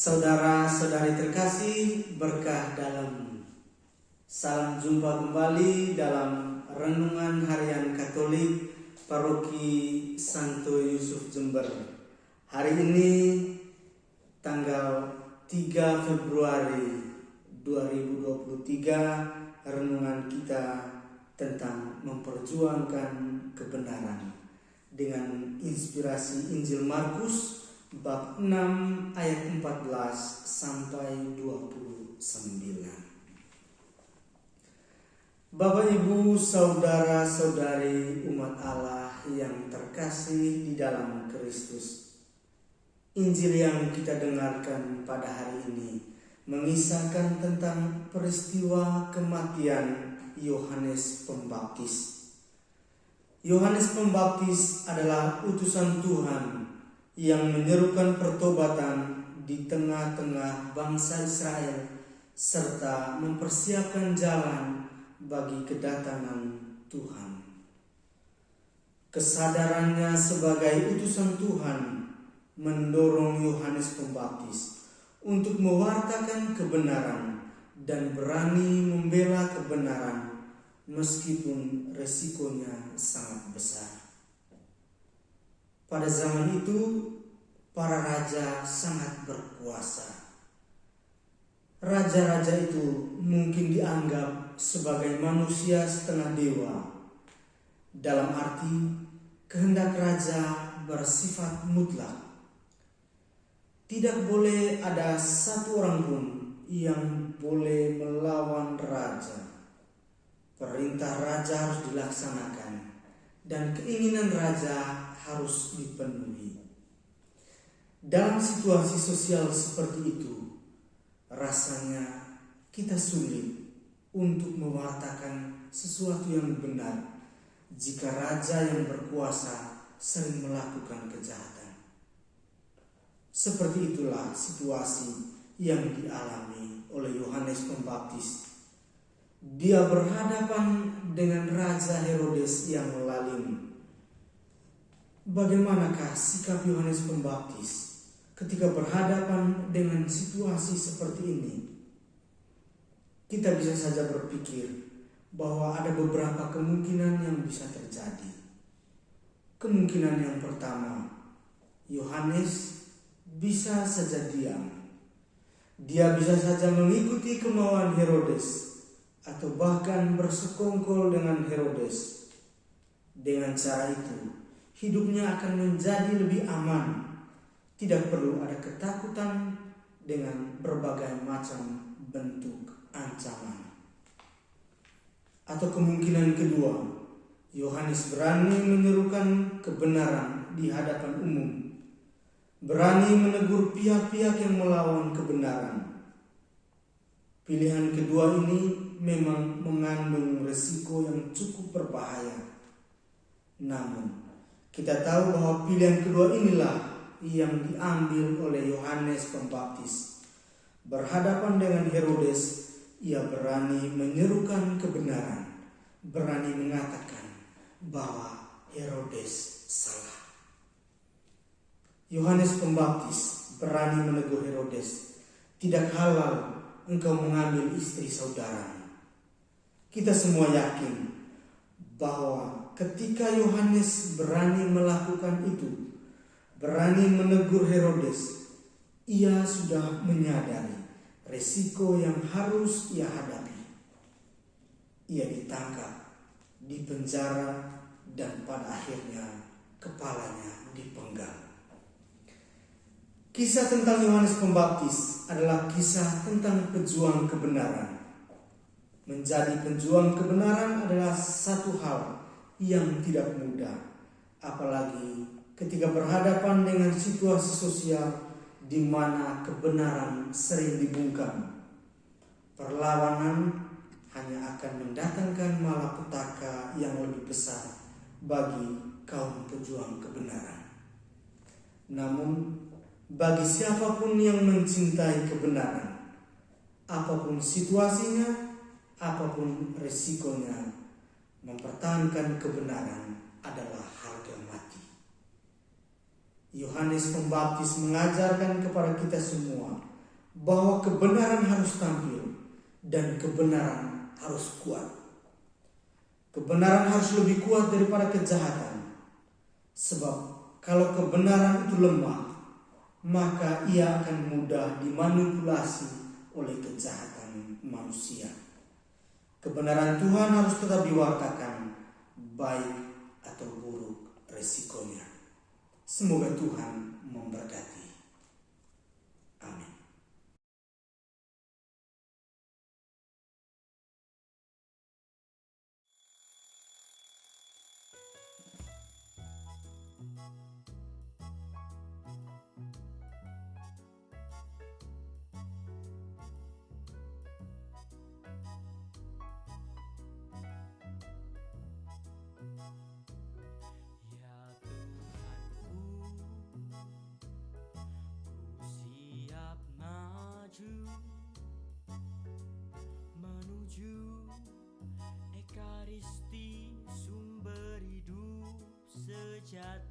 Saudara-saudari terkasih, berkah dalam salam jumpa kembali dalam Renungan Harian Katolik Paroki Santo Yusuf Jember. Hari ini tanggal 3 Februari 2023, renungan kita tentang memperjuangkan kebenaran dengan inspirasi Injil Markus bab 6 ayat 14 sampai 29. Bapak, Ibu, saudara-saudari umat Allah yang terkasih di dalam Kristus, Injil yang kita dengarkan pada hari ini mengisahkan tentang peristiwa kematian Yohanes Pembaptis. Yohanes Pembaptis adalah utusan Tuhan yang menyerukan pertobatan di tengah-tengah bangsa Israel serta mempersiapkan jalan bagi kedatangan Tuhan. Kesadarannya sebagai utusan Tuhan mendorong Yohanes Pembaptis untuk mewartakan kebenaran dan berani membela kebenaran meskipun resikonya sangat besar. Pada zaman itu, para raja sangat berkuasa. Raja-raja itu mungkin dianggap sebagai manusia setengah dewa. Dalam arti, kehendak raja bersifat mutlak. Tidak boleh ada satu orang pun yang boleh melawan raja. Perintah raja harus dilaksanakan dan keinginan raja harus dipenuhi. Dalam situasi sosial seperti itu, rasanya kita sulit untuk mewartakan sesuatu yang benar jika raja yang berkuasa sering melakukan kejahatan. Seperti itulah situasi yang dialami oleh Yohanes Pembaptis. Dia berhadapan dengan Raja Herodes yang lalim. Bagaimanakah sikap Yohanes Pembaptis ketika berhadapan dengan situasi seperti ini? Kita bisa saja berpikir bahwa ada beberapa kemungkinan yang bisa terjadi. Kemungkinan yang pertama, Yohanes bisa saja diam. Dia bisa saja mengikuti kemauan Herodes atau bahkan bersekongkol dengan Herodes. Dengan cara itu, hidupnya akan menjadi lebih aman. Tidak perlu ada ketakutan dengan berbagai macam bentuk ancaman. Atau kemungkinan kedua, Yohanes berani menyerukan kebenaran di hadapan umum. Berani menegur pihak-pihak yang melawan kebenaran. Pilihan kedua ini memang mengandung resiko yang cukup berbahaya. Namun, kita tahu bahwa pilihan kedua inilah yang diambil oleh Yohanes Pembaptis. Berhadapan dengan Herodes, ia berani menyerukan kebenaran, berani mengatakan bahwa Herodes salah. Yohanes Pembaptis berani menegur Herodes, "Tidak halal engkau mengambil istri saudaramu." Kita semua yakin bahwa ketika Yohanes berani melakukan itu, berani menegur Herodes, ia sudah menyadari resiko yang harus ia hadapi. Ia ditangkap, dipenjara, dan pada akhirnya kepalanya dipenggal. Kisah tentang Yohanes Pembaptis adalah kisah tentang pejuang kebenaran. Menjadi pejuang kebenaran adalah satu hal yang tidak mudah, apalagi ketika berhadapan dengan situasi sosial di mana kebenaran sering dibungkam. Perlawanan hanya akan mendatangkan malapetaka yang lebih besar bagi kaum pejuang kebenaran. Namun, bagi siapapun yang mencintai kebenaran, apapun situasinya, apapun resikonya, mempertahankan kebenaran adalah harga mati. Yohanes Pembaptis mengajarkan kepada kita semua bahwa kebenaran harus tampil dan kebenaran harus kuat. Kebenaran harus lebih kuat daripada kejahatan. Sebab kalau kebenaran itu lemah, maka ia akan mudah dimanipulasi oleh kejahatan manusia. Kebenaran Tuhan harus tetap diwartakan, baik atau buruk resikonya. Semoga Tuhan memberkati. Amin. Ya Tuhanku, ku siap maju menuju Ekaristi, sumber hidup sejati.